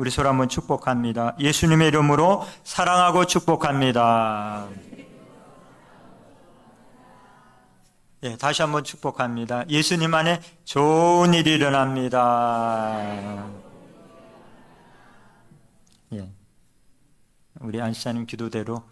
우리 서로 한번 축복합니다. 예수님의 이름으로 사랑하고 축복합니다. 예, 다시 한번 축복합니다. 예수님 안에 좋은 일이 일어납니다. 예, 우리 안시자님 기도대로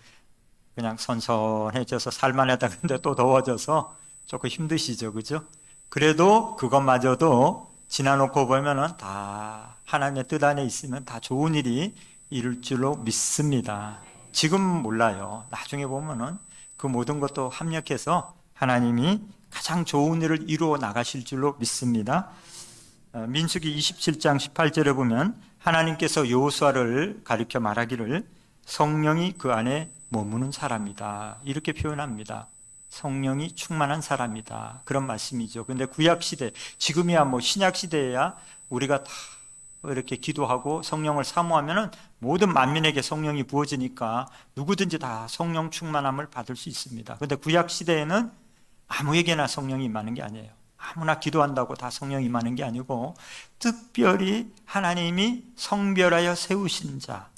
그냥 선선해져서 살만하다 근데 또 더워져서 조금 힘드시죠, 그죠? 그래도 그것마저도 지나놓고 보면은 다 하나님의 뜻 안에 있으면 다 좋은 일이 이룰 줄로 믿습니다. 지금 몰라요. 나중에 보면은 그 모든 것도 합력해서 하나님이 가장 좋은 일을 이루어 나가실 줄로 믿습니다. 민수기 27장 18절에 보면 하나님께서 여호수아를 가리켜 말하기를 성령이 그 안에 머무는 사람이다, 이렇게 표현합니다. 성령이 충만한 사람이다, 그런 말씀이죠. 근데 구약시대, 지금이야 뭐 신약시대에야 우리가 다 이렇게 기도하고 성령을 사모하면은 모든 만민에게 성령이 부어지니까 누구든지 다 성령 충만함을 받을 수 있습니다. 근데 구약시대에는 아무에게나 성령이 임하는 게 아니에요. 아무나 기도한다고 다 성령이 임하는 게 아니고 특별히 하나님이 성별하여 세우신 자,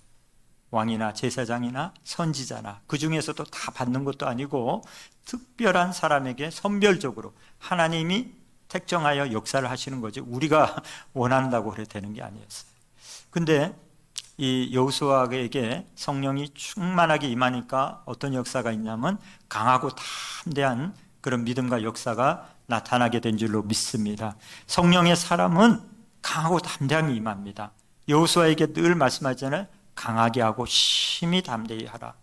왕이나 제사장이나 선지자나 그 중에서도 다 받는 것도 아니고 특별한 사람에게 선별적으로 하나님이 택정하여 역사를 하시는 거지 우리가 원한다고 그래 되는 게 아니었어요. 근데 이 여호수아에게 성령이 충만하게 임하니까 어떤 역사가 있냐면 강하고 담대한 그런 믿음과 역사가 나타나게 된 줄로 믿습니다. 성령의 사람은 강하고 담대함이 임합니다. 여호수아에게 늘 말씀하잖아요. 강하게 하고 심히 담대히 하라.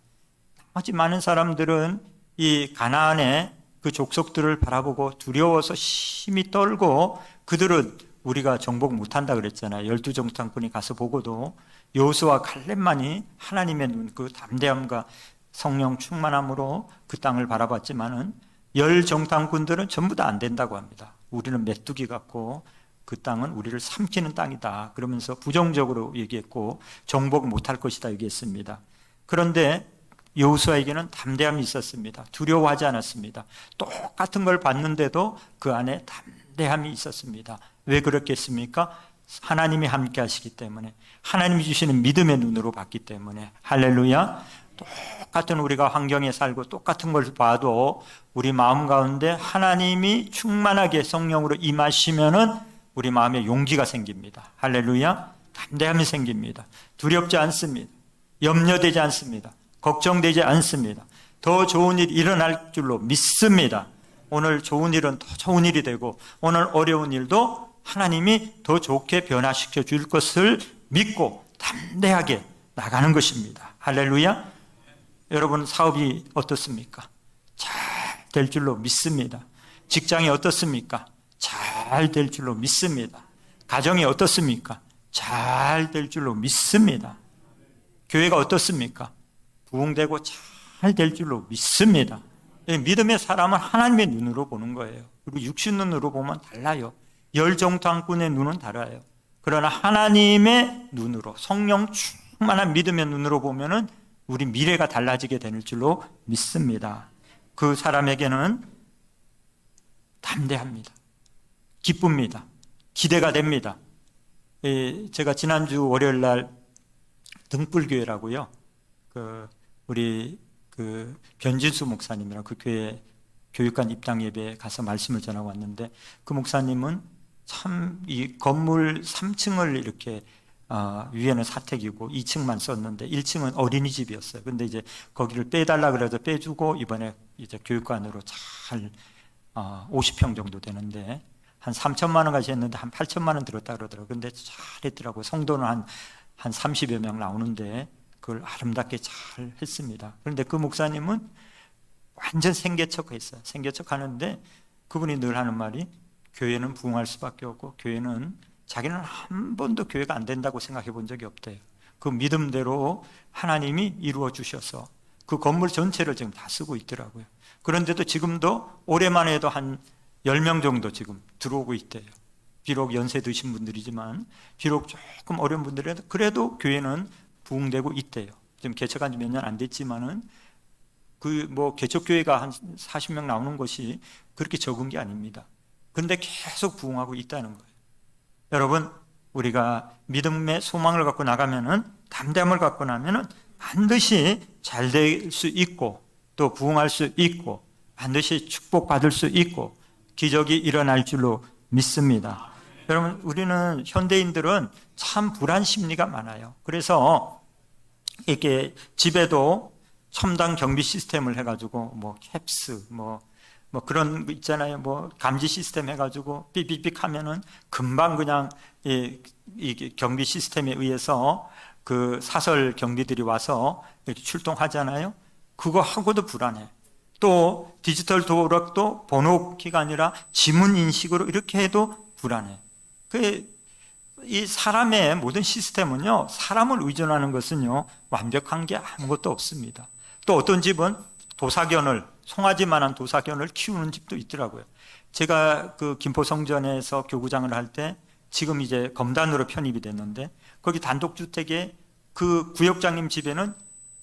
나머지 많은 사람들은 이 가나안의 그 족속들을 바라보고 두려워서 심히 떨고 그들은 우리가 정복 못한다 그랬잖아요. 12정탐꾼이 가서 보고도 여호수아 갈렙만이 하나님의 눈, 그 담대함과 성령 충만함으로 그 땅을 바라봤지만은 10정탐꾼들은 전부 다 안 된다고 합니다. 우리는 메뚜기 같고 그 땅은 우리를 삼키는 땅이다 그러면서 부정적으로 얘기했고 정복 못할 것이다 얘기했습니다. 그런데 여호수아에게는 담대함이 있었습니다. 두려워하지 않았습니다. 똑같은 걸 봤는데도 그 안에 담대함이 있었습니다. 왜 그렇겠습니까? 하나님이 함께 하시기 때문에, 하나님이 주시는 믿음의 눈으로 봤기 때문에. 할렐루야. 똑같은 우리가 환경에 살고 똑같은 걸 봐도 우리 마음 가운데 하나님이 충만하게 성령으로 임하시면은 우리 마음에 용기가 생깁니다. 할렐루야. 담대함이 생깁니다. 두렵지 않습니다. 염려되지 않습니다. 걱정되지 않습니다. 더 좋은 일이 일어날 줄로 믿습니다. 오늘 좋은 일은 더 좋은 일이 되고 오늘 어려운 일도 하나님이 더 좋게 변화시켜 줄 것을 믿고 담대하게 나가는 것입니다. 할렐루야. 여러분 사업이 어떻습니까? 잘 될 줄로 믿습니다. 직장이 어떻습니까? 잘 될 줄로 믿습니다. 가정이 어떻습니까? 잘 될 줄로 믿습니다. 교회가 어떻습니까? 부흥되고 잘 될 줄로 믿습니다. 믿음의 사람은 하나님의 눈으로 보는 거예요. 그리고 육신 눈으로 보면 달라요. 열정탐꾼의 눈은 달라요. 그러나 하나님의 눈으로, 성령 충만한 믿음의 눈으로 보면은 우리 미래가 달라지게 되는 줄로 믿습니다. 그 사람에게는 담대합니다. 기쁩니다. 기대가 됩니다. 제가 지난주 월요일 날 등불교회라고요. 우리 변진수 목사님이랑 그 교회 교육관 입당 예배에 가서 말씀을 전하고 왔는데 그 목사님은 참 이 건물 3층을 이렇게 위에는 사택이고 2층만 썼는데 1층은 어린이집이었어요. 근데 이제 거기를 빼달라 그래서 빼주고 이번에 이제 교육관으로 잘 50평 정도 되는데 한 3천만 원까지 했는데 한 8천만 원 들었다 그러더라고요. 근데 잘했더라고요. 성도는 한 30여 명 나오는데 그걸 아름답게 잘 했습니다. 그런데 그 목사님은 완전 생개척 했어요. 생개척 하는데 그분이 늘 하는 말이 교회는 부흥할 수밖에 없고 교회는 자기는 한 번도 교회가 안 된다고 생각해 본 적이 없대요. 그 믿음대로 하나님이 이루어 주셔서 그 건물 전체를 지금 다 쓰고 있더라고요. 그런데도 지금도 올해만 해도 한 10명 정도 지금 들어오고 있대요. 비록 연세 드신 분들이지만 비록 조금 어려운 분들이라도 그래도 교회는 부흥되고 있대요. 지금 개척한 지 몇 년 안 됐지만은 개척교회가 한 40명 나오는 것이 그렇게 적은 게 아닙니다. 그런데 계속 부흥하고 있다는 거예요. 여러분, 우리가 믿음의 소망을 갖고 나가면은, 담대함을 갖고 나면은 반드시 잘 될 수 있고, 또 부흥할 수 있고, 반드시 축복받을 수 있고, 기적이 일어날 줄로 믿습니다. 여러분, 우리는 현대인들은 참 불안 심리가 많아요. 그래서 이렇게 집에도 첨단 경비 시스템을 해가지고 캡스 그런 거 있잖아요. 감지 시스템 해가지고 삐삐삐 하면은 금방 그냥 이 경비 시스템에 의해서 그 사설 경비들이 와서 이렇게 출동하잖아요. 그거 하고도 불안해. 또 디지털 도락도 번호키가 아니라 지문 인식으로 이렇게 해도 불안해. 이 사람의 모든 시스템은요, 사람을 의존하는 것은요, 완벽한 게 아무것도 없습니다. 또 어떤 집은 송아지만한 도사견을 키우는 집도 있더라고요. 제가 그 김포성전에서 교구장을 할 때, 지금 이제 검단으로 편입이 됐는데, 거기 단독주택에 그 구역장님 집에는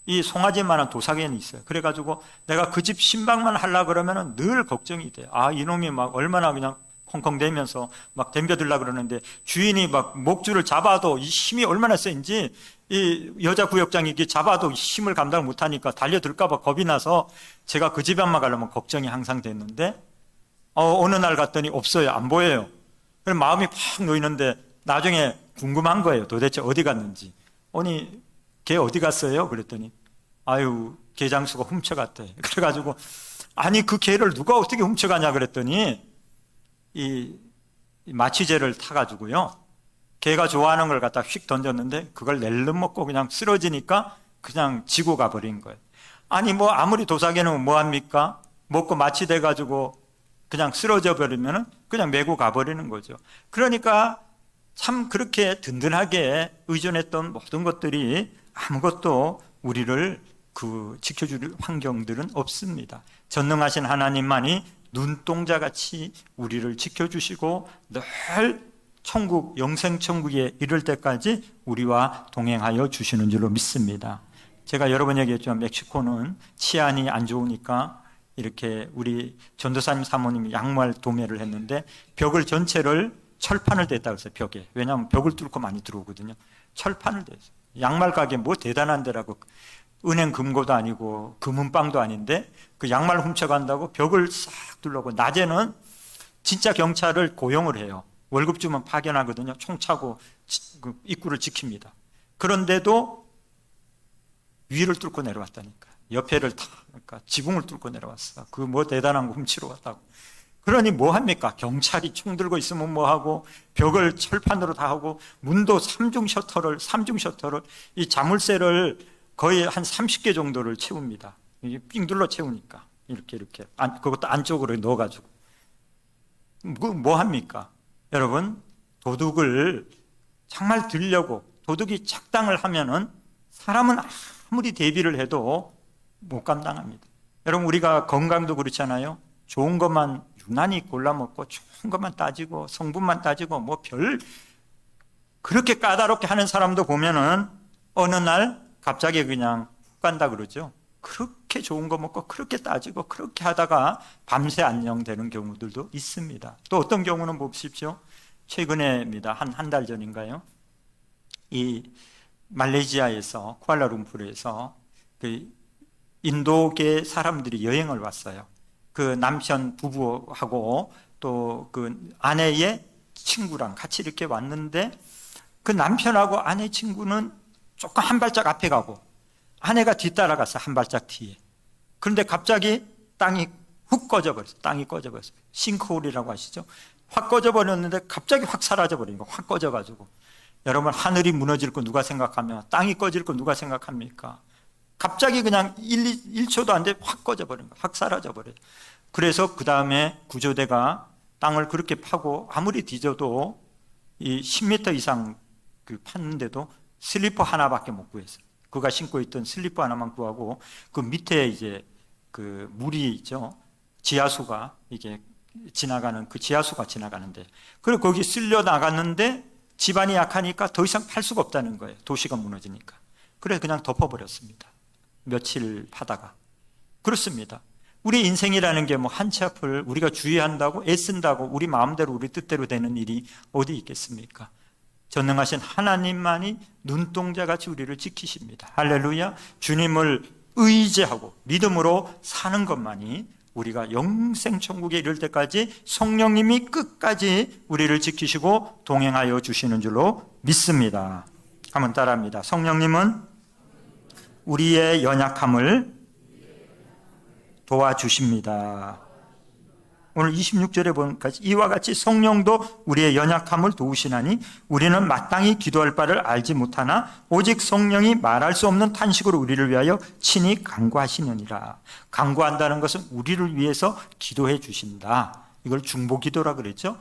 이 송아지만한 도사견이 있어요. 그래가지고 내가 그 집 신방만 하려고 그러면은 늘 걱정이 돼요. 이놈이 막 얼마나 그냥 콩콩대면서 막 덤벼들라 그러는데, 주인이 막 목줄을 잡아도 이 힘이 얼마나 센지, 이 여자 구역장이 이게 잡아도 힘을 감당을 못하니까 달려들까봐 겁이 나서 제가 그 집에 한번 가려면 걱정이 항상 됐는데, 어느 날 갔더니 없어요. 안 보여요. 그래서 마음이 팍 놓이는데, 나중에 궁금한 거예요. 도대체 어디 갔는지. 아니, 걔 어디 갔어요? 그랬더니, 개 장수가 훔쳐갔대. 그래가지고, 아니, 그 개를 누가 어떻게 훔쳐가냐 그랬더니, 이 마취제를 타가지고요, 개가 좋아하는 걸 갖다 휙 던졌는데 그걸 낼름 먹고 그냥 쓰러지니까 그냥 지고 가버린 거예요. 아니 아무리 도사개는 뭐합니까? 먹고 마취돼가지고 그냥 쓰러져 버리면은 그냥 메고 가버리는 거죠. 그러니까 참 그렇게 든든하게 의존했던 모든 것들이 아무것도 우리를 지켜줄 환경들은 없습니다. 전능하신 하나님만이 눈동자같이 우리를 지켜주시고 늘 천국, 영생천국에 이를 때까지 우리와 동행하여 주시는 줄로 믿습니다. 제가 여러 번 얘기했지만 멕시코는 치안이 안 좋으니까 이렇게 우리 전도사님 사모님이 양말 도매를 했는데 벽을 전체를 철판을 댔다고 했어요. 벽에. 왜냐하면 벽을 뚫고 많이 들어오거든요. 철판을 댔어요. 양말 가게 대단한 데라고, 은행 금고도 아니고 금은방도 아닌데 그 양말 훔쳐간다고 벽을 싹 둘러고, 낮에는 진짜 경찰을 고용을 해요. 월급 주면 파견하거든요. 총 차고 입구를 지킵니다. 그런데도 위를 뚫고 내려왔다니까. 옆에를 그러니까 지붕을 뚫고 내려왔어. 대단한 거 훔치러 왔다고. 그러니 합니까? 경찰이 총 들고 있으면 하고, 벽을 철판으로 다 하고, 문도 3중 셔터를 이 자물쇠를 거의 한 30개 정도를 채웁니다. 이게 삥 둘러 채우니까 이렇게 그것도 안쪽으로 넣어가지고 합니까? 여러분, 도둑을 정말 들려고 도둑이 착당을 하면은 사람은 아무리 대비를 해도 못 감당합니다. 여러분, 우리가 건강도 그렇잖아요. 좋은 것만 유난히 골라 먹고 좋은 것만 따지고 성분만 따지고 그렇게 까다롭게 하는 사람도 보면은 어느 날 갑자기 그냥 훅 간다 그러죠. 그렇게 좋은 거 먹고 그렇게 따지고 그렇게 하다가 밤새 안녕되는 경우들도 있습니다. 또 어떤 경우는 보십시오. 최근에입니다. 한 달 전인가요? 이 말레이시아에서, 쿠알라룸푸르에서 그 인도계 사람들이 여행을 왔어요. 그 남편 부부하고 또 그 아내의 친구랑 같이 이렇게 왔는데, 그 남편하고 아내 친구는 조금 한 발짝 앞에 가고 아내가 뒤따라갔어. 한 발짝 뒤에. 그런데 갑자기 땅이 훅 꺼져버렸어요. 땅이 꺼져버렸어요. 싱크홀이라고 하시죠. 확 꺼져버렸는데 갑자기 확 사라져버린 거. 확 꺼져가지고. 여러분, 하늘이 무너질 거 누가 생각하며 땅이 꺼질 거 누가 생각합니까? 갑자기 그냥 1초도 안 돼 확 꺼져버린 거. 확 사라져버려요. 그래서 그 다음에 구조대가 땅을 그렇게 파고 아무리 뒤져도 이 10m 이상 팠는데도 슬리퍼 하나밖에 못 구했어요. 그가 신고 있던 슬리퍼 하나만 구하고, 그 밑에 이제 그 물이 있죠. 지하수가 이게 지나가는, 그 지하수가 지나가는데, 그리고 거기 쓸려 나갔는데 집안이 약하니까 더 이상 팔 수가 없다는 거예요. 도시가 무너지니까. 그래서 그냥 덮어버렸습니다. 며칠 파다가. 그렇습니다. 우리 인생이라는 게 한 치 앞을 우리가 주의한다고 애쓴다고 우리 마음대로 우리 뜻대로 되는 일이 어디 있겠습니까? 전능하신 하나님만이 눈동자같이 우리를 지키십니다. 할렐루야. 주님을 의지하고 믿음으로 사는 것만이 우리가 영생천국에 이를 때까지 성령님이 끝까지 우리를 지키시고 동행하여 주시는 줄로 믿습니다. 한번 따라합니다. 성령님은 우리의 연약함을 도와주십니다. 오늘 26절에 보니까 이와 같이 성령도 우리의 연약함을 도우시나니 우리는 마땅히 기도할 바를 알지 못하나 오직 성령이 말할 수 없는 탄식으로 우리를 위하여 친히 간구하시느니라. 간구한다는 것은 우리를 위해서 기도해 주신다. 이걸 중보기도라 그랬죠.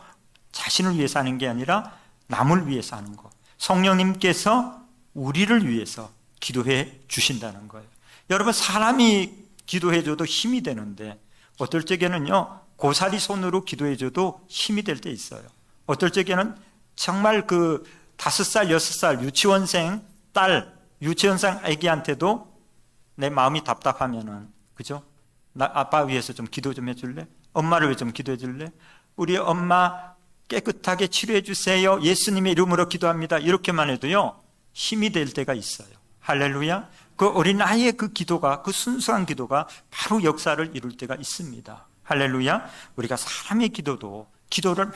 자신을 위해서 하는 게 아니라 남을 위해서 하는 것. 성령님께서 우리를 위해서 기도해 주신다는 거예요. 여러분, 사람이 기도해 줘도 힘이 되는데 어떨 적에는요, 고사리 손으로 기도해줘도 힘이 될 때 있어요. 어떨 적에는 정말 그 5살, 6살 유치원생 딸, 유치원생 아기한테도 내 마음이 답답하면은, 그죠? 나 아빠 위해서 좀 기도 좀 해줄래? 엄마를 위해 좀 기도해 줄래? 우리 엄마 깨끗하게 치료해 주세요. 예수님의 이름으로 기도합니다. 이렇게만 해도요, 힘이 될 때가 있어요. 할렐루야. 그 어린아이의 그 기도가, 그 순수한 기도가 바로 역사를 이룰 때가 있습니다. 할렐루야. 우리가 사람의 기도도 기도를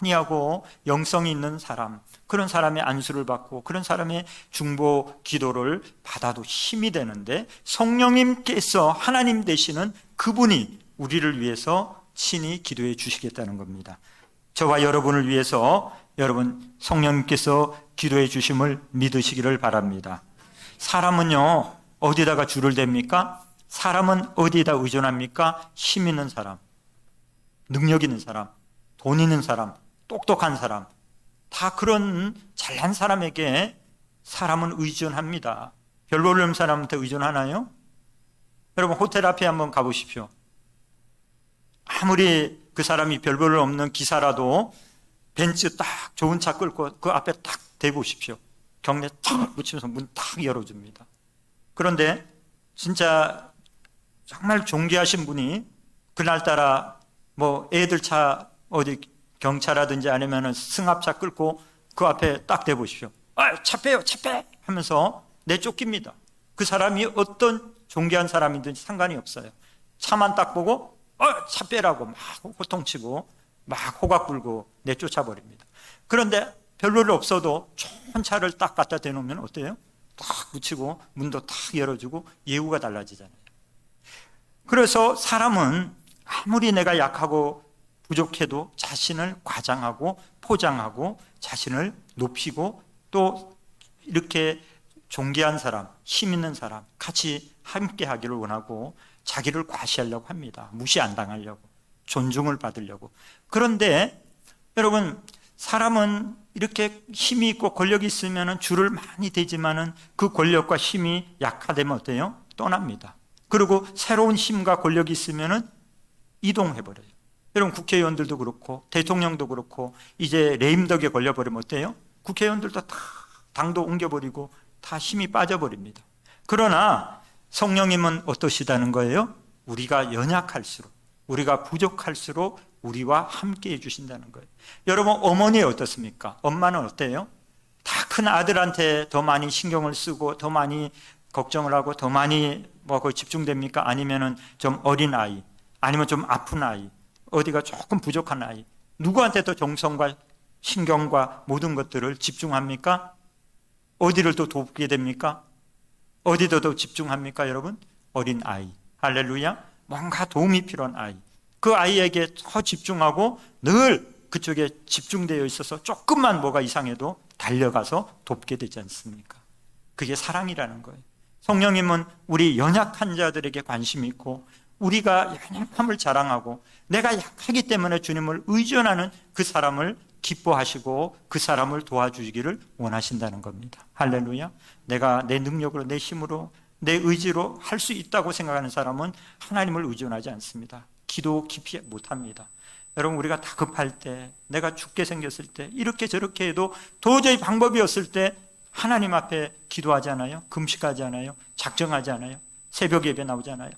많이 하고 영성이 있는 사람, 그런 사람의 안수를 받고 그런 사람의 중보 기도를 받아도 힘이 되는데, 성령님께서 하나님 되시는 그분이 우리를 위해서 친히 기도해 주시겠다는 겁니다. 저와 여러분을 위해서 여러분 성령님께서 기도해 주심을 믿으시기를 바랍니다. 사람은요, 어디다가 줄을 댑니까? 사람은 어디에다 의존합니까? 힘 있는 사람, 능력 있는 사람, 돈 있는 사람, 똑똑한 사람, 다 그런 잘난 사람에게 사람은 의존합니다. 별 볼 없는 사람한테 의존하나요? 여러분, 호텔 앞에 한번 가보십시오. 아무리 그 사람이 별 볼 없는 기사라도 벤츠 딱 좋은 차 끌고 그 앞에 딱 대보십시오. 경례 탁 붙이면서 문 탁 열어줍니다. 그런데 진짜 정말 존귀하신 분이 그날따라 뭐 애들 차 어디 경차라든지 아니면 승합차 끌고 그 앞에 딱 대보십시오. 차 빼요, 차 빼! 하면서 내쫓깁니다. 그 사람이 어떤 존귀한 사람이든지 상관이 없어요. 차만 딱 보고 차 빼라고 막 호통치고 막 호각 불고 내쫓아버립니다. 그런데 별로를 없어도 좋은 차를 딱 갖다 대놓으면 어때요? 딱 붙이고 문도 딱 열어주고 예우가 달라지잖아요. 그래서 사람은 아무리 내가 약하고 부족해도 자신을 과장하고 포장하고 자신을 높이고 또 이렇게 존귀한 사람, 힘 있는 사람 같이 함께 하기를 원하고 자기를 과시하려고 합니다. 무시 안 당하려고, 존중을 받으려고. 그런데 여러분, 사람은 이렇게 힘이 있고 권력이 있으면 줄을 많이 대지만은 그 권력과 힘이 약화되면 어때요? 떠납니다. 그리고 새로운 힘과 권력이 있으면은 이동해버려요. 여러분, 국회의원들도 그렇고 대통령도 그렇고 이제 레임덕에 걸려버리면 어때요? 국회의원들도 다 당도 옮겨버리고 다 힘이 빠져버립니다. 그러나 성령님은 어떠시다는 거예요? 우리가 연약할수록, 우리가 부족할수록 우리와 함께 해주신다는 거예요. 여러분, 어머니 어떻습니까? 엄마는 어때요? 다 큰 아들한테 더 많이 신경을 쓰고 더 많이 걱정을 하고 더 많이 그 집중됩니까? 아니면은 좀 어린 아이, 아니면 좀 아픈 아이, 어디가 조금 부족한 아이, 누구한테 더 정성과 신경과 모든 것들을 집중합니까? 어디를 더 돕게 됩니까? 어디도 더 집중합니까, 여러분? 어린 아이. 할렐루야. 뭔가 도움이 필요한 아이, 그 아이에게 더 집중하고 늘 그쪽에 집중되어 있어서 조금만 뭐가 이상해도 달려가서 돕게 되지 않습니까? 그게 사랑이라는 거예요. 성령님은 우리 연약한 자들에게 관심이 있고 우리가 연약함을 자랑하고 내가 약하기 때문에 주님을 의존하는 그 사람을 기뻐하시고 그 사람을 도와주기를 원하신다는 겁니다. 할렐루야. 내가 내 능력으로, 내 힘으로, 내 의지로 할 수 있다고 생각하는 사람은 하나님을 의존하지 않습니다. 기도 깊이 못합니다. 여러분, 우리가 다급할 때, 내가 죽게 생겼을 때, 이렇게 저렇게 해도 도저히 방법이 없을 때 하나님 앞에 기도하지 않아요? 금식하지 않아요? 작정하지 않아요? 새벽 예배 나오지 않아요?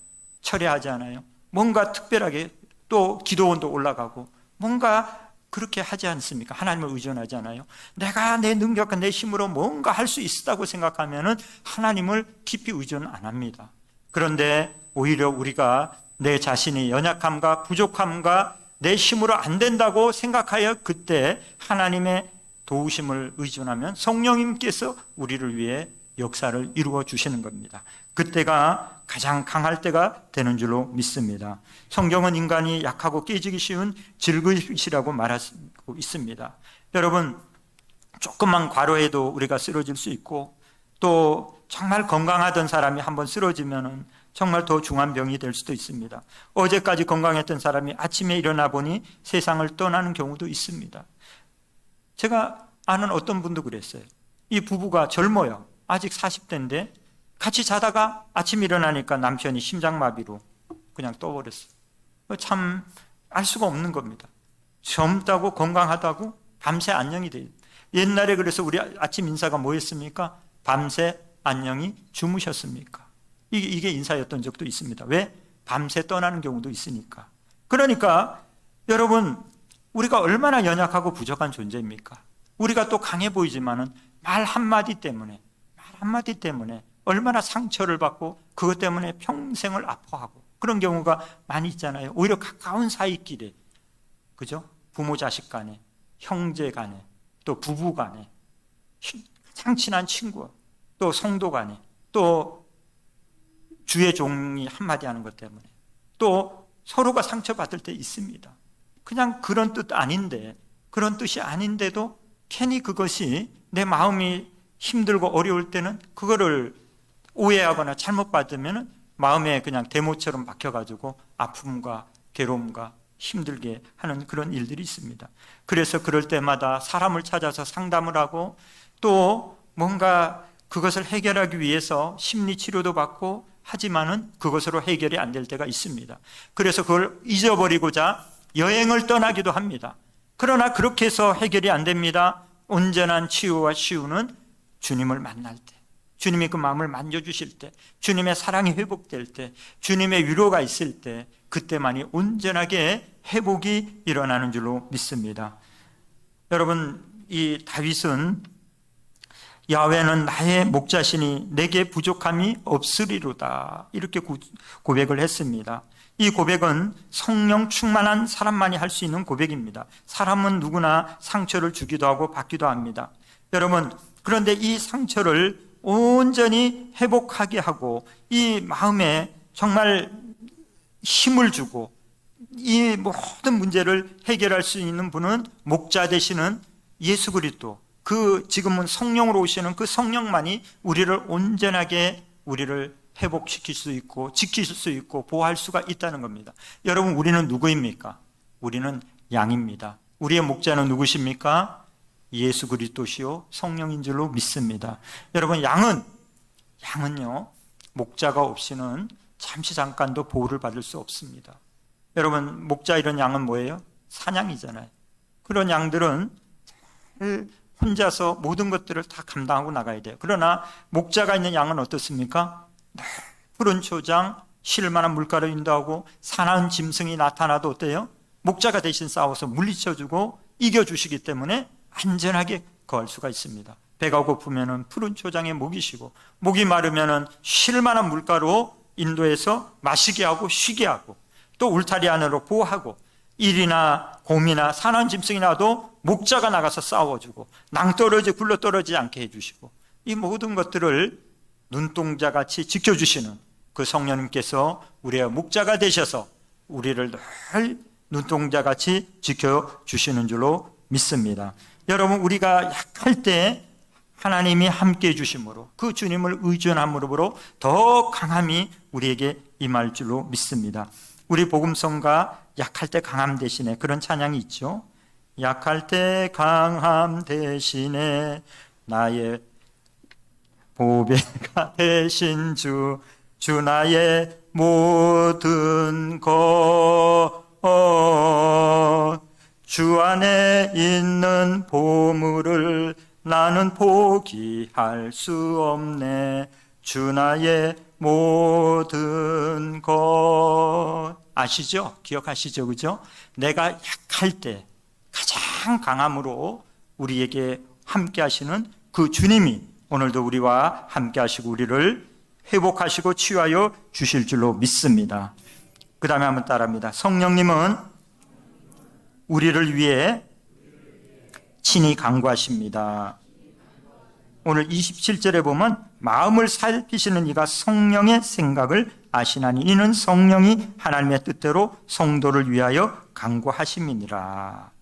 철회하지 않아요? 뭔가 특별하게 또 기도원도 올라가고 뭔가 그렇게 하지 않습니까? 하나님을 의존하잖아요. 내가 내 능력과 내 힘으로 뭔가 할 수 있다고 생각하면은 하나님을 깊이 의존 안 합니다. 그런데 오히려 우리가 내 자신이 연약함과 부족함과 내 힘으로 안 된다고 생각하여 그때 하나님의 도우심을 의존하면 성령님께서 우리를 위해 역사를 이루어 주시는 겁니다. 그때가 가장 강할 때가 되는 줄로 믿습니다. 성경은 인간이 약하고 깨지기 쉬운 질그릇이라고 말하고 있습니다. 여러분, 조금만 과로해도 우리가 쓰러질 수 있고, 또 정말 건강하던 사람이 한번 쓰러지면 정말 더 중한 병이 될 수도 있습니다. 어제까지 건강했던 사람이 아침에 일어나 보니 세상을 떠나는 경우도 있습니다. 제가 아는 어떤 분도 그랬어요. 이 부부가 젊어요. 아직 40대인데 같이 자다가 아침 일어나니까 남편이 심장마비로 그냥 떠버렸어요. 참 알 수가 없는 겁니다. 젊다고 건강하다고 밤새 안녕이 돼요. 옛날에 그래서 우리 아침 인사가 뭐였습니까? 밤새 안녕히 주무셨습니까? 이게 인사였던 적도 있습니다. 왜? 밤새 떠나는 경우도 있으니까. 그러니까 여러분, 우리가 얼마나 연약하고 부족한 존재입니까? 우리가 또 강해 보이지만은 말 한마디 때문에 얼마나 상처를 받고 그것 때문에 평생을 아파하고 그런 경우가 많이 있잖아요. 오히려 가까운 사이끼리, 그죠? 부모 자식 간에, 형제 간에, 또 부부 간에, 가장 친한 친구, 또 성도 간에, 또 주의 종이 한마디 하는 것 때문에 또 서로가 상처받을 때 있습니다. 그냥 그런 뜻이 아닌데도 괜히 그것이 내 마음이 힘들고 어려울 때는 그거를 오해하거나 잘못 받으면 마음에 그냥 대모처럼 박혀가지고 아픔과 괴로움과 힘들게 하는 그런 일들이 있습니다. 그래서 그럴 때마다 사람을 찾아서 상담을 하고 또 뭔가 그것을 해결하기 위해서 심리치료도 받고 하지만은 그것으로 해결이 안 될 때가 있습니다. 그래서 그걸 잊어버리고자 여행을 떠나기도 합니다. 그러나 그렇게 해서 해결이 안 됩니다. 온전한 치유와 시우는 주님을 만날 때, 주님이 그 마음을 만져주실 때, 주님의 사랑이 회복될 때, 주님의 위로가 있을 때, 그때만이 온전하게 회복이 일어나는 줄로 믿습니다. 여러분, 이 다윗은 야훼는 나의 목자시니 내게 부족함이 없으리로다, 이렇게 고백을 했습니다. 이 고백은 성령 충만한 사람만이 할 수 있는 고백입니다. 사람은 누구나 상처를 주기도 하고 받기도 합니다. 여러분, 그런데 이 상처를 온전히 회복하게 하고 이 마음에 정말 힘을 주고 이 모든 문제를 해결할 수 있는 분은 목자 되시는 예수 그리스도, 그 지금은 성령으로 오시는 그 성령만이 우리를 온전하게 우리를 회복시킬 수 있고 지킬 수 있고 보호할 수가 있다는 겁니다. 여러분, 우리는 누구입니까? 우리는 양입니다. 우리의 목자는 누구십니까? 예수 그리스도시요 성령인 줄로 믿습니다. 여러분, 양은요 목자가 없이는 잠깐도 보호를 받을 수 없습니다. 여러분, 목자 이런 양은 뭐예요? 사냥이잖아요. 그런 양들은 혼자서 모든 것들을 다 감당하고 나가야 돼요. 그러나 목자가 있는 양은 어떻습니까? 푸른 초장, 쉴만한 물가를 인도하고 사나운 짐승이 나타나도 어때요? 목자가 대신 싸워서 물리쳐주고 이겨주시기 때문에 안전하게 거할 수가 있습니다. 배가 고프면 푸른 초장에 목이 쉬고 목이 마르면 쉴만한 물가로 인도해서 마시게 하고 쉬게 하고 또 울타리 안으로 보호하고 일이나 곰이나 사나운 짐승이 나도 목자가 나가서 싸워주고 낭떠러지 굴러떨어지지 않게 해주시고 이 모든 것들을 눈동자같이 지켜주시는 그 성령님께서 우리의 목자가 되셔서 우리를 늘 눈동자같이 지켜주시는 줄로 믿습니다. 여러분, 우리가 약할 때 하나님이 함께 해주심으로 그 주님을 의존함으로 더 강함이 우리에게 임할 줄로 믿습니다. 우리 복음성가 약할 때 강함 대신에 그런 찬양이 있죠. 약할 때 강함 대신에 나의 보배가 되신 주 나의 모든 것 주 안에 있는 보물을 나는 포기할 수 없네. 주 나의 모든 것 아시죠? 기억하시죠? 그죠? 내가 약할 때 가장 가장 강함으로 우리에게 함께 하시는 그 주님이 오늘도 우리와 함께 하시고 우리를 회복하시고 치유하여 주실 줄로 믿습니다. 그 다음에 한번 따라합니다. 성령님은 우리를 위해 친히 간구하십니다. 오늘 27절에 보면 마음을 살피시는 이가 성령의 생각을 아시나니 이는 성령이 하나님의 뜻대로 성도를 위하여 간구하심이니라.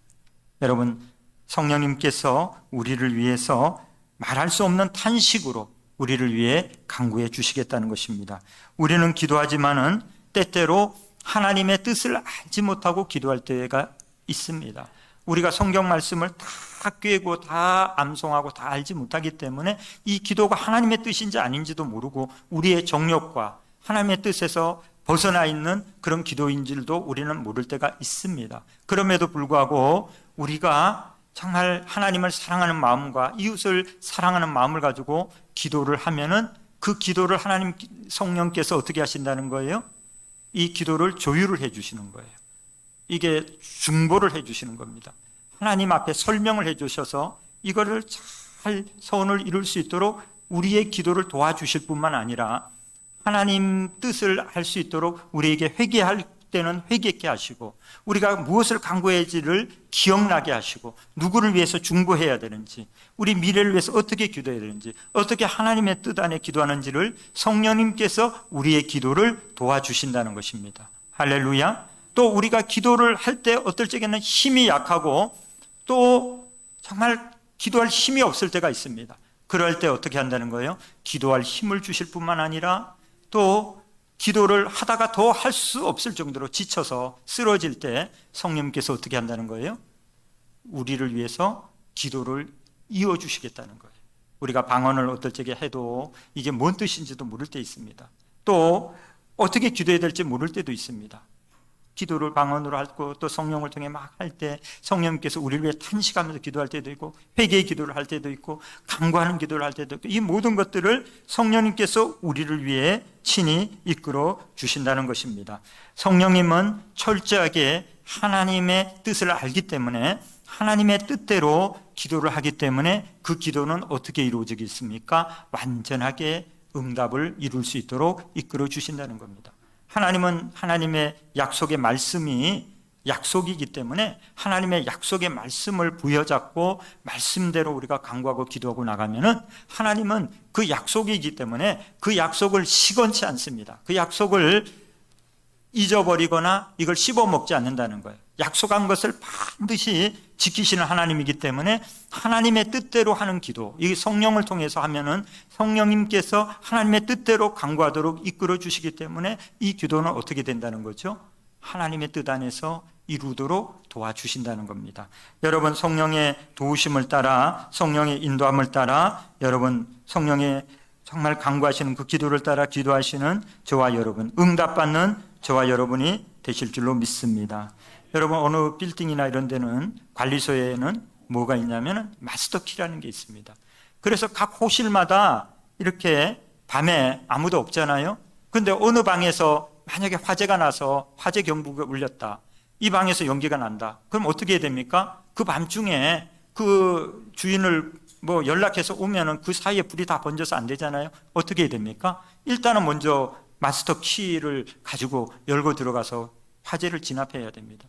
여러분, 성령님께서 우리를 위해서 말할 수 없는 탄식으로 우리를 위해 간구해 주시겠다는 것입니다. 우리는 기도하지만은 때때로 하나님의 뜻을 알지 못하고 기도할 때가 있습니다. 우리가 성경 말씀을 다 꿰고 다 암송하고 다 알지 못하기 때문에 이 기도가 하나님의 뜻인지 아닌지도 모르고 우리의 정욕과 하나님의 뜻에서 벗어나 있는 그런 기도인 줄도 우리는 모를 때가 있습니다. 그럼에도 불구하고 우리가 정말 하나님을 사랑하는 마음과 이웃을 사랑하는 마음을 가지고 기도를 하면은 그 기도를 하나님 성령께서 어떻게 하신다는 거예요? 이 기도를 조율을 해 주시는 거예요. 이게 중보를 해 주시는 겁니다. 하나님 앞에 설명을 해 주셔서 이거를 잘 선을 이룰 수 있도록 우리의 기도를 도와주실 뿐만 아니라 하나님 뜻을 알 수 있도록 우리에게 회개할 때는 회개케 하시고 우리가 무엇을 간구해야지를 기억나게 하시고 누구를 위해서 중보해야 되는지 우리 미래를 위해서 어떻게 기도해야 되는지 어떻게 하나님의 뜻 안에 기도하는지를 성령님께서 우리의 기도를 도와주신다는 것입니다. 할렐루야. 또 우리가 기도를 할 때 어떨 적에는 힘이 약하고 또 정말 기도할 힘이 없을 때가 있습니다. 그럴 때 어떻게 한다는 거예요? 기도할 힘을 주실 뿐만 아니라 또 기도를 하다가 더 할 수 없을 정도로 지쳐서 쓰러질 때 성령님께서 어떻게 한다는 거예요? 우리를 위해서 기도를 이어주시겠다는 거예요. 우리가 방언을 어떨 적에 해도 이게 뭔 뜻인지도 모를 때 있습니다. 또 어떻게 기도해야 될지 모를 때도 있습니다. 기도를 방언으로 하고 또 성령을 통해 막 할 때 성령님께서 우리를 위해 탄식하면서 기도할 때도 있고 회개의 기도를 할 때도 있고 간구하는 기도를 할 때도 있고 이 모든 것들을 성령님께서 우리를 위해 친히 이끌어 주신다는 것입니다. 성령님은 철저하게 하나님의 뜻을 알기 때문에 하나님의 뜻대로 기도를 하기 때문에 그 기도는 어떻게 이루어지겠습니까? 완전하게 응답을 이룰 수 있도록 이끌어 주신다는 겁니다. 하나님은 하나님의 약속의 말씀이 약속이기 때문에 하나님의 약속의 말씀을 부여잡고 말씀대로 우리가 간구하고 기도하고 나가면은 하나님은 그 약속이기 때문에 그 약속을 시건치 않습니다. 그 약속을 잊어버리거나 이걸 씹어먹지 않는다는 거예요. 약속한 것을 반드시 지키시는 하나님이기 때문에 하나님의 뜻대로 하는 기도, 이 성령을 통해서 하면은 성령님께서 하나님의 뜻대로 간구하도록 이끌어 주시기 때문에 이 기도는 어떻게 된다는 거죠? 하나님의 뜻 안에서 이루도록 도와주신다는 겁니다. 여러분, 성령의 도우심을 따라 성령의 인도함을 따라 여러분 성령의 정말 간구하시는 그 기도를 따라 기도하시는 저와 여러분, 응답받는 저와 여러분이 되실 줄로 믿습니다. 여러분, 어느 빌딩이나 이런 데는 관리소에는 뭐가 있냐면 마스터 키라는 게 있습니다. 그래서 각 호실마다 이렇게 밤에 아무도 없잖아요. 근데 어느 방에서 만약에 화재가 나서 화재 경보가 울렸다. 이 방에서 연기가 난다. 그럼 어떻게 해야 됩니까? 그 밤중에 그 주인을 연락해서 오면은 그 사이에 불이 다 번져서 안 되잖아요. 어떻게 해야 됩니까? 일단은 먼저 마스터 키를 가지고 열고 들어가서 화재를 진압해야 됩니다.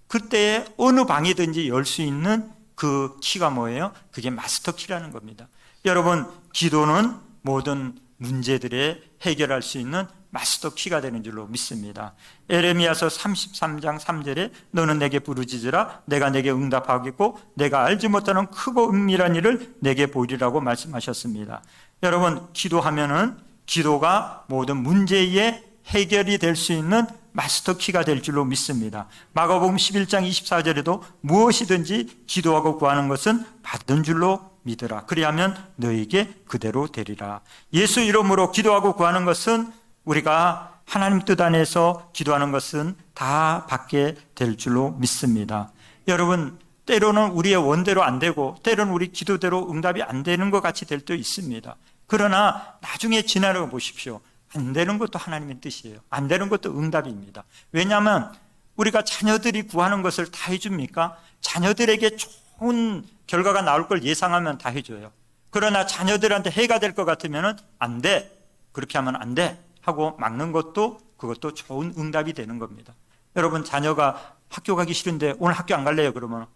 그때 어느 방이든지 열 수 있는 그 키가 뭐예요? 그게 마스터 키라는 겁니다. 여러분, 기도는 모든 문제들에 해결할 수 있는 마스터 키가 되는 줄로 믿습니다. 에레미야서 33장 3절에 너는 내게 부르짖으라 내가 내게 응답하겠고 내가 알지 못하는 크고 은밀한 일을 내게 보이리라고 말씀하셨습니다. 여러분, 기도하면은 기도가 모든 문제의 해결이 될 수 있는 마스터 키가 될 줄로 믿습니다. 마가복음 11장 24절에도 무엇이든지 기도하고 구하는 것은 받은 줄로 믿으라. 그리하면 너에게 그대로 되리라. 예수 이름으로 기도하고 구하는 것은 우리가 하나님 뜻 안에서 기도하는 것은 다 받게 될 줄로 믿습니다. 여러분, 때로는 우리의 원대로 안 되고 때로는 우리 기도대로 응답이 안 되는 것 같이 될 때도 있습니다. 그러나 나중에 지나려 보십시오. 안 되는 것도 하나님의 뜻이에요. 안 되는 것도 응답입니다. 왜냐하면 우리가 자녀들이 구하는 것을 다 해줍니까? 자녀들에게 좋은 결과가 나올 걸 예상하면 다 해줘요. 그러나 자녀들한테 해가 될 것 같으면 안 돼, 그렇게 하면 안 돼 하고 막는 것도 그것도 좋은 응답이 되는 겁니다. 여러분, 자녀가 학교 가기 싫은데 오늘 학교 안 갈래요? 그러면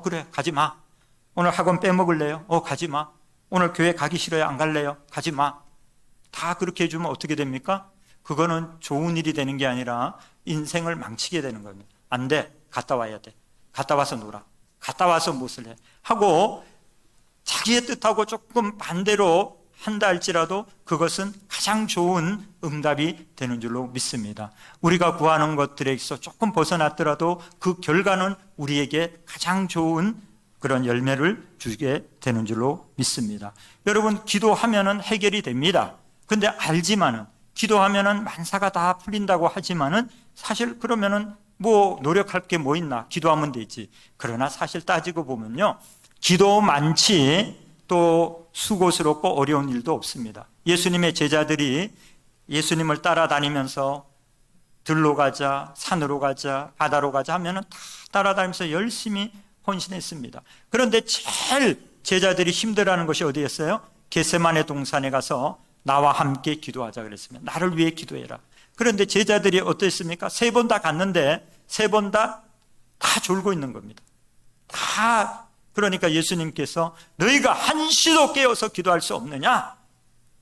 그래, 가지 마. 오늘 학원 빼먹을래요? 가지 마. 오늘 교회 가기 싫어요? 안 갈래요? 가지 마. 다 그렇게 해주면 어떻게 됩니까? 그거는 좋은 일이 되는 게 아니라 인생을 망치게 되는 겁니다. 안 돼, 갔다 와야 돼. 갔다 와서 놀아. 갔다 와서 무엇을 해 하고 자기의 뜻하고 조금 반대로 한다 할지라도 그것은 가장 좋은 응답이 되는 줄로 믿습니다. 우리가 구하는 것들에서 조금 벗어났더라도 그 결과는 우리에게 가장 좋은 그런 열매를 주게 되는 줄로 믿습니다. 여러분, 기도하면은 해결이 됩니다. 근데 알지만은, 기도하면은 만사가 다 풀린다고 하지만은 사실 그러면은 뭐 노력할 게 뭐 있나? 기도하면 되지. 그러나 사실 따지고 보면요, 기도 많지 또 수고스럽고 어려운 일도 없습니다. 예수님의 제자들이 예수님을 따라다니면서 들로 가자, 산으로 가자, 바다로 가자 하면은 다 따라다니면서 열심히 헌신했습니다. 그런데 제일 제자들이 힘들어하는 것이 어디였어요? 겟세마네 동산에 가서 나와 함께 기도하자 그랬습니다. 나를 위해 기도해라. 그런데 제자들이 어땠습니까? 3번 다 갔는데 3번 다 졸고 있는 겁니다. 그러니까 예수님께서 너희가 한시도 깨어서 기도할 수 없느냐?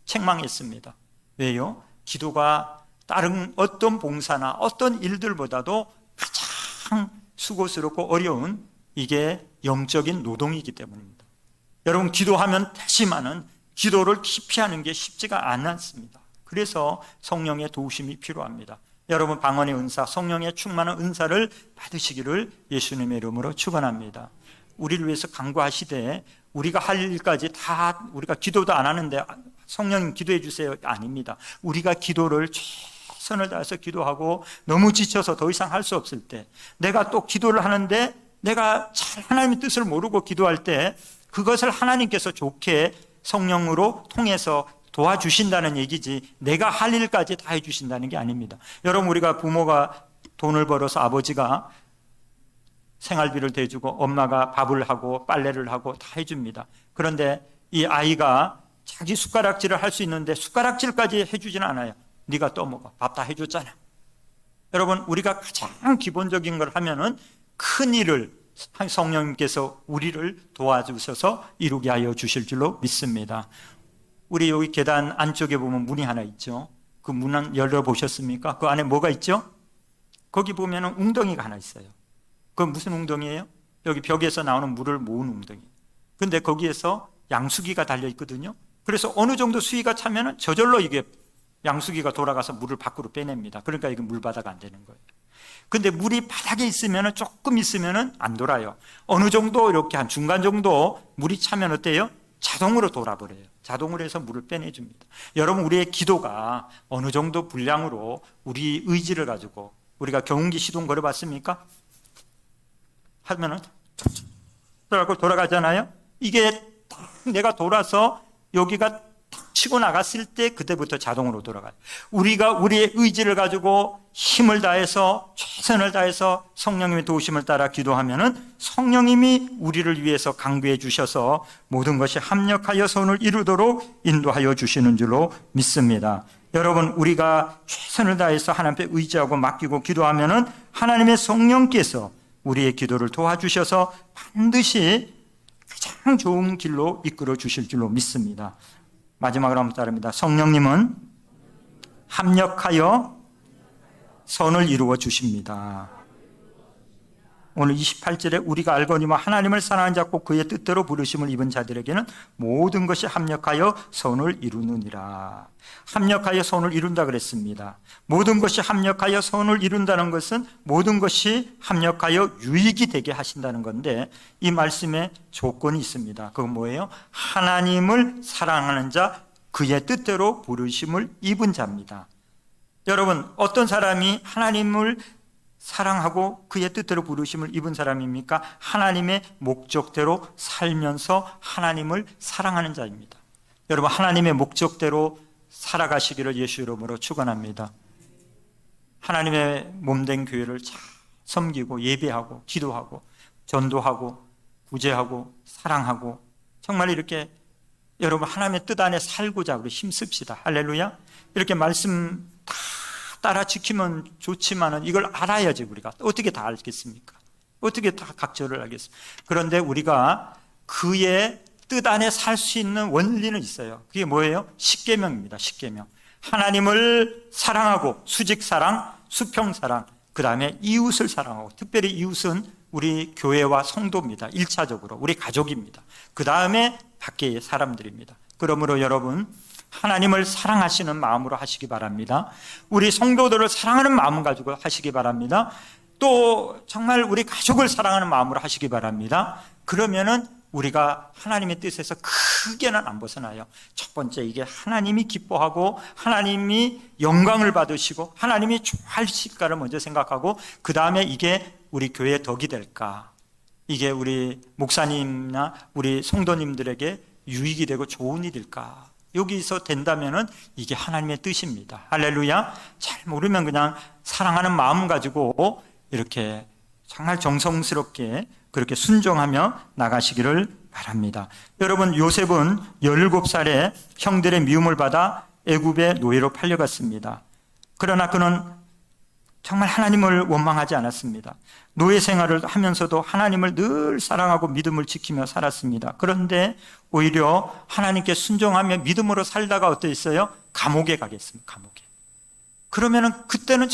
책망했습니다. 왜요? 기도가 다른 어떤 봉사나 어떤 일들보다도 가장 수고스럽고 어려운 이게 영적인 노동이기 때문입니다. 여러분, 기도하면 되지만은 기도를 깊이 하는 게 쉽지가 않습니다. 그래서 성령의 도우심이 필요합니다. 여러분, 방언의 은사, 성령의 충만한 은사를 받으시기를 예수님의 이름으로 축원합니다. 우리를 위해서 간구하시되 우리가 할 일까지 다 우리가 기도도 안 하는데 성령님 기도해 주세요, 아닙니다. 우리가 기도를 최선을 다해서 기도하고 너무 지쳐서 더 이상 할 수 없을 때, 내가 또 기도를 하는데 내가 잘 하나님의 뜻을 모르고 기도할 때 그것을 하나님께서 좋게 성령으로 통해서 도와주신다는 얘기지 내가 할 일까지 다 해주신다는 게 아닙니다. 여러분, 우리가 부모가 돈을 벌어서 아버지가 생활비를 대주고 엄마가 밥을 하고 빨래를 하고 다 해줍니다. 그런데 이 아이가 자기 숟가락질을 할 수 있는데 숟가락질까지 해주지는 않아요. 네가 떠먹어, 밥 다 해줬잖아. 여러분, 우리가 가장 기본적인 걸 하면은 큰 일을 성령님께서 우리를 도와주셔서 이루게 하여 주실 줄로 믿습니다. 우리 여기 계단 안쪽에 보면 문이 하나 있죠. 그 문은 열어보셨습니까? 그 안에 뭐가 있죠? 거기 보면 웅덩이가 하나 있어요. 그건 무슨 웅덩이에요? 여기 벽에서 나오는 물을 모은 웅덩이. 근데 거기에서 양수기가 달려 있거든요. 그래서 어느 정도 수위가 차면 저절로 이게 양수기가 돌아가서 물을 밖으로 빼냅니다. 그러니까 이게 물바다가 안 되는 거예요. 근데 물이 바닥에 있으면, 조금 있으면 안 돌아요. 어느 정도 이렇게 한 중간 정도 물이 차면 어때요? 자동으로 돌아버려요. 자동으로 해서 물을 빼내줍니다. 여러분, 우리의 기도가 어느 정도 분량으로 우리 의지를 가지고, 우리가 경운기 시동 걸어봤습니까? 하면은 돌아가잖아요. 이게 딱 내가 돌아서 여기가 탁 치고 나갔을 때 그때부터 자동으로 돌아가요. 우리가 우리의 의지를 가지고 힘을 다해서 최선을 다해서 성령님의 도우심을 따라 기도하면은 성령님이 우리를 위해서 강구해 주셔서 모든 것이 합력하여 선을 이루도록 인도하여 주시는 줄로 믿습니다. 여러분, 우리가 최선을 다해서 하나님 앞에 의지하고 맡기고 기도하면은 하나님의 성령께서 우리의 기도를 도와주셔서 반드시 가장 좋은 길로 이끌어 주실 줄로 믿습니다. 마지막으로 한번 따릅니다. 성령님은 합력하여 선을 이루어 주십니다. 오늘 28절에 우리가 알거니와 하나님을 사랑하는 자고 그의 뜻대로 부르심을 입은 자들에게는 모든 것이 합력하여 선을 이루느니라. 합력하여 선을 이룬다 그랬습니다. 모든 것이 합력하여 선을 이룬다는 것은 모든 것이 합력하여 유익이 되게 하신다는 건데, 이 말씀에 조건이 있습니다. 그건 뭐예요? 하나님을 사랑하는 자, 그의 뜻대로 부르심을 입은 자입니다. 여러분, 어떤 사람이 하나님을 사랑하고 그의 뜻대로 부르심을 입은 사람입니까? 하나님의 목적대로 살면서 하나님을 사랑하는 자입니다. 여러분, 하나님의 목적대로 살아가시기를 예수 이름으로 축원합니다. 하나님의 몸된 교회를 잘 섬기고 예배하고 기도하고 전도하고 구제하고 사랑하고 정말 이렇게 여러분 하나님의 뜻 안에 살고자 우리 힘씁시다. 할렐루야. 이렇게 말씀 다 따라 지키면 좋지만은 이걸 알아야지 우리가 어떻게 다 알겠습니까? 어떻게 다 각절을 알겠습니까? 그런데 우리가 그의 뜻 안에 살 수 있는 원리는 있어요. 그게 뭐예요? 십계명입니다. 십계명. 하나님을 사랑하고 수직사랑, 수평사랑, 그 다음에 이웃을 사랑하고, 특별히 이웃은 우리 교회와 성도입니다. 1차적으로 우리 가족입니다. 그 다음에 밖의 사람들입니다. 그러므로 여러분 하나님을 사랑하시는 마음으로 하시기 바랍니다. 우리 성도들을 사랑하는 마음 가지고 하시기 바랍니다. 또 정말 우리 가족을 사랑하는 마음으로 하시기 바랍니다. 그러면은 우리가 하나님의 뜻에서 크게는 안 벗어나요. 첫 번째, 이게 하나님이 기뻐하고 하나님이 영광을 받으시고 하나님이 좋아하실까를 먼저 생각하고, 그 다음에 이게 우리 교회의 덕이 될까, 이게 우리 목사님이나 우리 성도님들에게 유익이 되고 좋은 일일까, 여기서 된다면은 이게 하나님의 뜻입니다. 할렐루야. 잘 모르면 그냥 사랑하는 마음 가지고 이렇게 정말 정성스럽게 그렇게 순종하며 나가시기를 바랍니다. 여러분, 요셉은 17살에 형들의 미움을 받아 애굽의 노예로 팔려갔습니다. 그러나 그는 정말 하나님을 원망하지 않았습니다. 노예 생활을 하면서도 하나님을 늘 사랑하고 믿음을 지키며 살았습니다. 그런데 오히려 하나님께 순종하며 믿음으로 살다가 어떠했어요? 감옥에 가겠습니다. 감옥에. 그러면은 그때는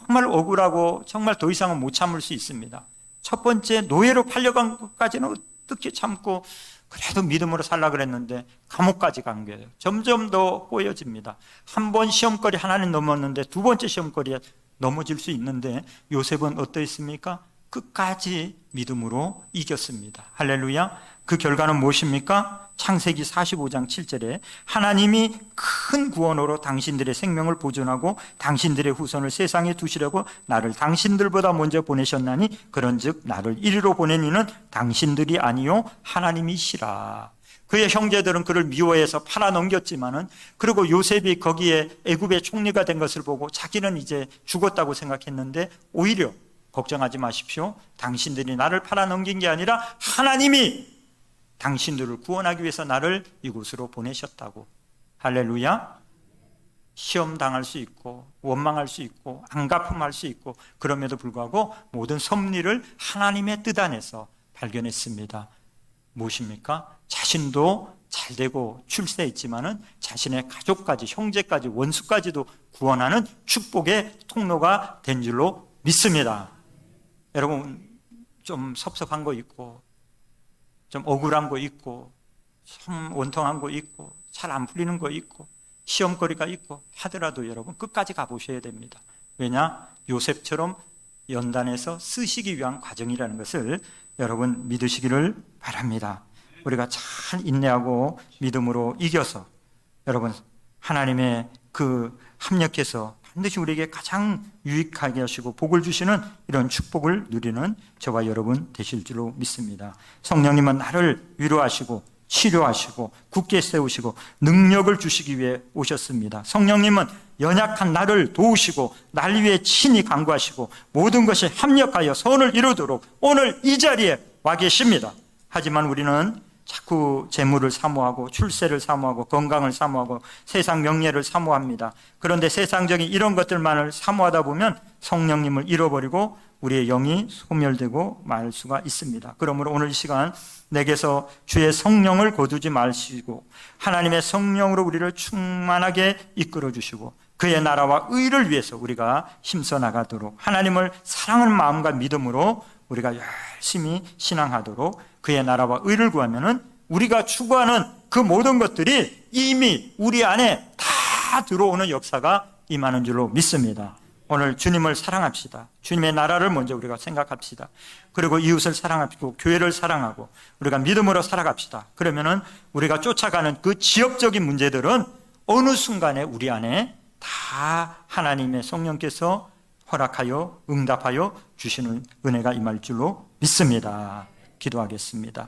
정말 억울하고 정말 더 이상은 못 참을 수 있습니다. 첫 번째, 노예로 팔려간 것까지는 어떻게 참고 그래도 믿음으로 살라 그랬는데 감옥까지 간 거예요. 점점 더 꼬여집니다. 한 번 시험거리 하나는 넘었는데 두 번째 시험거리에 넘어질 수 있는데 요셉은 어떠했습니까? 끝까지 믿음으로 이겼습니다. 할렐루야. 그 결과는 무엇입니까? 창세기 45장 7절에 하나님이 큰 구원으로 당신들의 생명을 보존하고 당신들의 후손을 세상에 두시려고 나를 당신들보다 먼저 보내셨나니 그런즉 나를 이리로 보낸 이는 당신들이 아니요 하나님이시라. 그의 형제들은 그를 미워해서 팔아넘겼지만은, 그리고 요셉이 거기에 애굽의 총리가 된 것을 보고 자기는 이제 죽었다고 생각했는데 오히려 걱정하지 마십시오. 당신들이 나를 팔아넘긴 게 아니라 하나님이 당신들을 구원하기 위해서 나를 이곳으로 보내셨다고. 할렐루야. 시험 당할 수 있고 원망할 수 있고 안갚음할 수 있고, 그럼에도 불구하고 모든 섭리를 하나님의 뜻 안에서 발견했습니다. 무엇입니까? 자신도 잘되고 출세했지만은 자신의 가족까지, 형제까지, 원수까지도 구원하는 축복의 통로가 된 줄로 믿습니다. 여러분, 좀 섭섭한 거 있고 좀 억울한 거 있고 좀 원통한 거 있고 잘 안 풀리는 거 있고 시험거리가 있고 하더라도 여러분 끝까지 가보셔야 됩니다. 왜냐? 요셉처럼 연단해서 쓰시기 위한 과정이라는 것을 여러분 믿으시기를 바랍니다. 우리가 잘 인내하고 믿음으로 이겨서 여러분 하나님의 그 합력해서 반드시 우리에게 가장 유익하게 하시고 복을 주시는 이런 축복을 누리는 저와 여러분 되실 줄로 믿습니다. 성령님은 나를 위로하시고 치료하시고 굳게 세우시고 능력을 주시기 위해 오셨습니다. 성령님은 연약한 나를 도우시고 날 위해 친히 간구하시고 모든 것이 합력하여 선을 이루도록 오늘 이 자리에 와 계십니다. 하지만 우리는 자꾸 재물을 사모하고 출세를 사모하고 건강을 사모하고 세상 명예를 사모합니다. 그런데 세상적인 이런 것들만을 사모하다 보면 성령님을 잃어버리고 우리의 영이 소멸되고 말 수가 있습니다. 그러므로 오늘 이 시간 내게서 주의 성령을 거두지 마시고 하나님의 성령으로 우리를 충만하게 이끌어 주시고 그의 나라와 의를 위해서 우리가 힘써 나가도록, 하나님을 사랑하는 마음과 믿음으로 우리가 열심히 신앙하도록 그의 나라와 의를 구하면은 우리가 추구하는 그 모든 것들이 이미 우리 안에 다 들어오는 역사가 임하는 줄로 믿습니다. 오늘 주님을 사랑합시다. 주님의 나라를 먼저 우리가 생각합시다. 그리고 이웃을 사랑하고 교회를 사랑하고 우리가 믿음으로 살아갑시다. 그러면은 우리가 쫓아가는 그 지역적인 문제들은 어느 순간에 우리 안에 다 하나님의 성령께서 허락하여 응답하여 주시는 은혜가 임할 줄로 믿습니다. 기도하겠습니다.